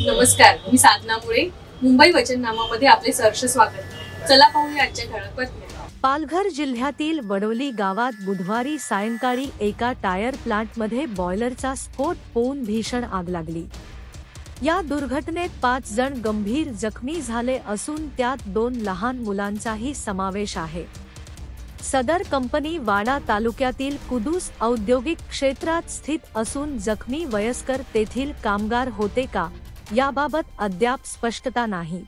नमस्कार, मी साधना मुळे. मुंबई वचननामामध्ये आपले सहर्ष स्वागत. चला पाहूया आजच्या ठळक बातम्या. पालघर जिल्ह्यातील वडोली गावात बुधवारी सायंकाळी एका टायर प्लांटमध्ये बॉयलरचा स्फोट होऊन भीषण आग लागली. या दुर्घटनेत 5 जण गंभीर जखमी झाले असून त्यात 2 लहान मुलांचाही समावेश आहे. सदर कंपनी वाडा तालुक्यातील कुदूस औद्योगिक क्षेत्रात स्थित असून जखमी वयस्कर तेथील कामगार होते का याबाबत अद्याप स्पष्टता नाही.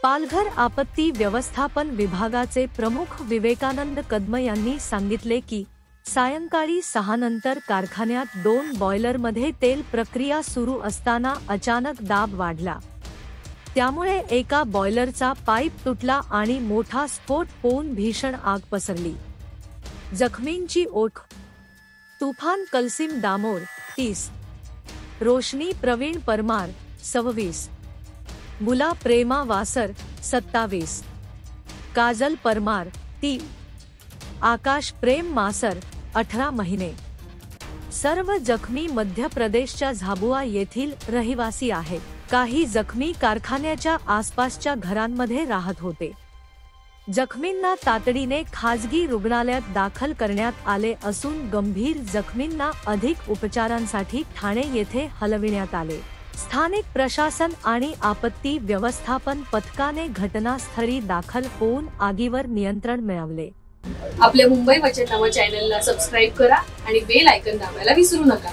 पालघर आपत्ती व्यवस्थापन विभागाचे प्रमुख विवेकानंद कदम यांनी सांगितले की सायंकाळी 6 नंतर कारखान्यात 2 बॉयलरमध्ये तेल प्रक्रिया सुरू असताना अचानक दाब वाढला. त्यामुळे एका बॉयलरचा पाईप तुटला आणि मोठा स्फोट होऊन भीषण आग पसरली. जखमींची ओळख: तुफान कलसीम दामोर 30, रोशनी प्रवीण परमार 26, मुला प्रेमा वासर 27, काजल परमार 3, आकाश प्रेम मासर 18 महिने. सर्व जखमी मध्य प्रदेशच्या झाबुआ येथील रहिवासी आहेत. काही जखमी कारखान्याच्या आसपासच्या घरांमध्ये राहत होते. जखमींना तातडीने खाजगी रुग्णालयात दाखल करण्यात आले असून गंभीर जखमींना अधिक उपचारांसाठी ठाणे येथे हलविण्यात आले. स्थानिक प्रशासन आणि आपत्ती व्यवस्थापन पथकाने घटनास्थळी दाखल होऊन आगीवर नियंत्रण मिळवले. आपल्या मुंबई वचननामा चॅनलला सबस्क्राईब करा आणि बेल आयकॉन दाबायला विसरू नका.